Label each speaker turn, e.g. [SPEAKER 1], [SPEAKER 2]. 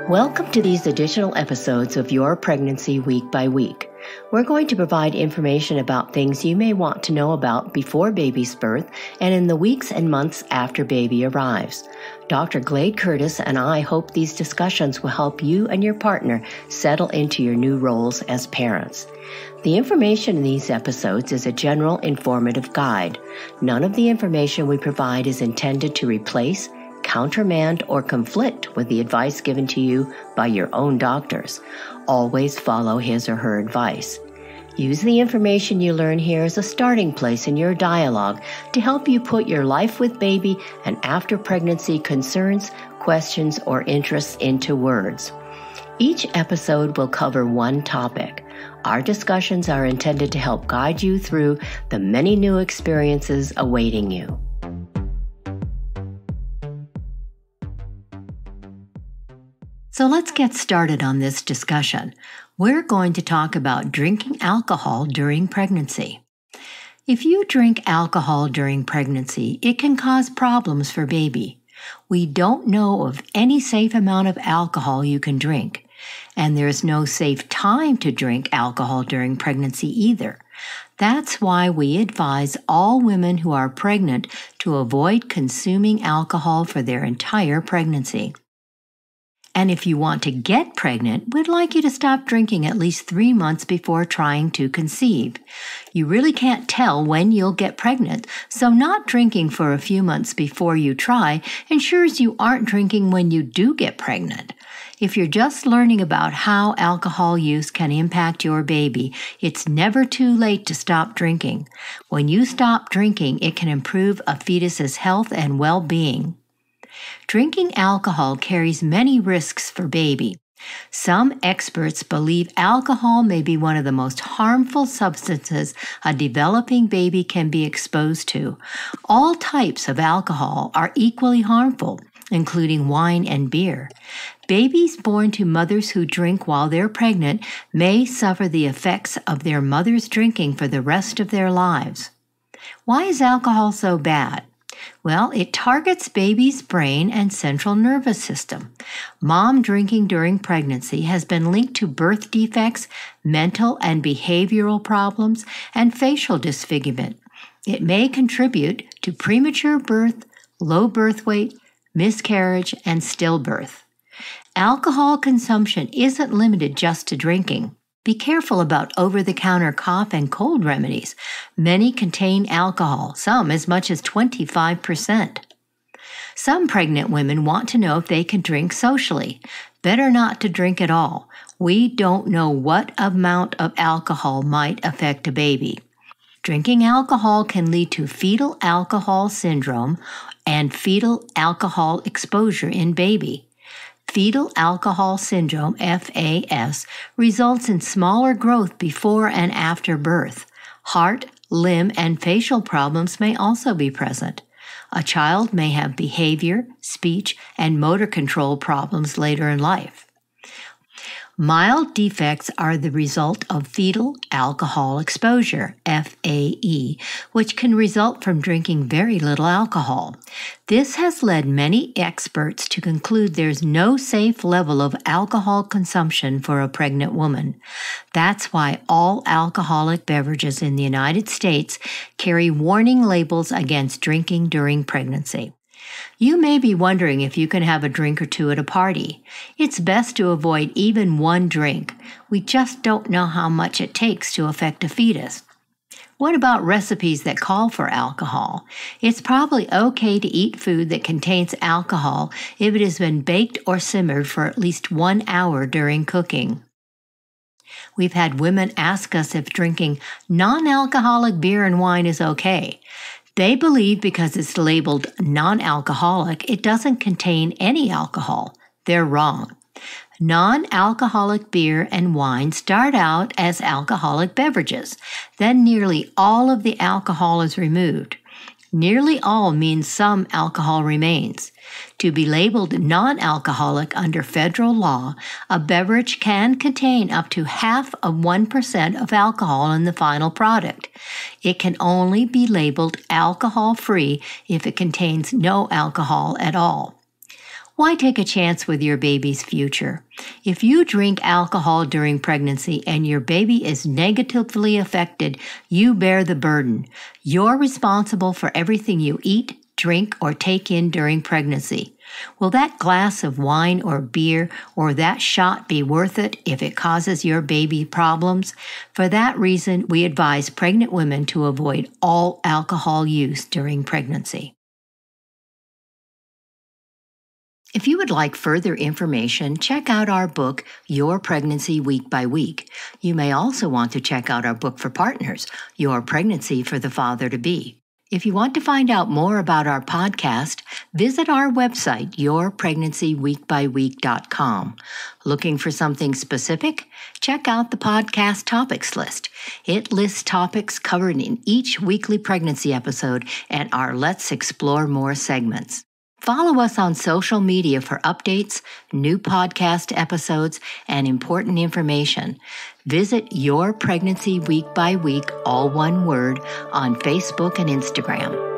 [SPEAKER 1] Welcome to these additional episodes of Your Pregnancy Week by Week. We're going to provide information about things you may want to know about before baby's birth and in the weeks and months after baby arrives. Dr. Glade Curtis and I hope these discussions will help you and your partner settle into your new roles as parents. The information in these episodes is a general informative guide. None of the information we provide is intended to replace, countermand, or conflict with the advice given to you by your own doctors. Always follow his or her advice. Use the information you learn here as a starting place in your dialogue to help you put your life with baby and after pregnancy concerns, questions, or interests into words. Each episode will cover one topic. Our discussions are intended to help guide you through the many new experiences awaiting you. So let's get started on this discussion. We're going to talk about drinking alcohol during pregnancy. If you drink alcohol during pregnancy, it can cause problems for baby. We don't know of any safe amount of alcohol you can drink, and there's no safe time to drink alcohol during pregnancy either. That's why we advise all women who are pregnant to avoid consuming alcohol for their entire pregnancy. And if you want to get pregnant, we'd like you to stop drinking at least 3 months before trying to conceive. You really can't tell when you'll get pregnant, so not drinking for a few months before you try ensures you aren't drinking when you do get pregnant. If you're just learning about how alcohol use can impact your baby, it's never too late to stop drinking. When you stop drinking, it can improve a fetus's health and well-being. Drinking alcohol carries many risks for baby. Some experts believe alcohol may be one of the most harmful substances a developing baby can be exposed to. All types of alcohol are equally harmful, including wine and beer. Babies born to mothers who drink while they're pregnant may suffer the effects of their mother's drinking for the rest of their lives. Why is alcohol so bad? Well, it targets baby's brain and central nervous system. Mom drinking during pregnancy has been linked to birth defects, mental and behavioral problems, and facial disfigurement. It may contribute to premature birth, low birth weight, miscarriage, and stillbirth. Alcohol consumption isn't limited just to drinking. Be careful about over-the-counter cough and cold remedies. Many contain alcohol, some as much as 25%. Some pregnant women want to know if they can drink socially. Better not to drink at all. We don't know what amount of alcohol might affect a baby. Drinking alcohol can lead to fetal alcohol syndrome and fetal alcohol exposure in baby. Fetal alcohol syndrome, FAS, results in smaller growth before and after birth. Heart, limb, and facial problems may also be present. A child may have behavior, speech, and motor control problems later in life. Mild defects are the result of fetal alcohol exposure, FAE, which can result from drinking very little alcohol. This has led many experts to conclude there's no safe level of alcohol consumption for a pregnant woman. That's why all alcoholic beverages in the United States carry warning labels against drinking during pregnancy. You may be wondering if you can have a drink or two at a party. It's best to avoid even one drink. We just don't know how much it takes to affect a fetus. What about recipes that call for alcohol? It's probably okay to eat food that contains alcohol if it has been baked or simmered for at least 1 hour during cooking. We've had women ask us if drinking non-alcoholic beer and wine is okay. They believe because it's labeled non-alcoholic, it doesn't contain any alcohol. They're wrong. Non-alcoholic beer and wine start out as alcoholic beverages. Then nearly all of the alcohol is removed. Nearly all means some alcohol remains. To be labeled non-alcoholic under federal law, a beverage can contain up to 0.5% of alcohol in the final product. It can only be labeled alcohol-free if it contains no alcohol at all. Why take a chance with your baby's future? If you drink alcohol during pregnancy and your baby is negatively affected, you bear the burden. You're responsible for everything you eat, drink, or take in during pregnancy. Will that glass of wine or beer or that shot be worth it if it causes your baby problems? For that reason, we advise pregnant women to avoid all alcohol use during pregnancy. If you would like further information, check out our book, Your Pregnancy Week by Week. You may also want to check out our book for partners, Your Pregnancy for the Father-to-Be. If you want to find out more about our podcast, visit our website, yourpregnancyweekbyweek.com. Looking for something specific? Check out the podcast topics list. It lists topics covered in each weekly pregnancy episode and our Let's Explore More segments. Follow us on social media for updates, new podcast episodes, and important information. Visit Your Pregnancy Week by Week, all one word, on Facebook and Instagram.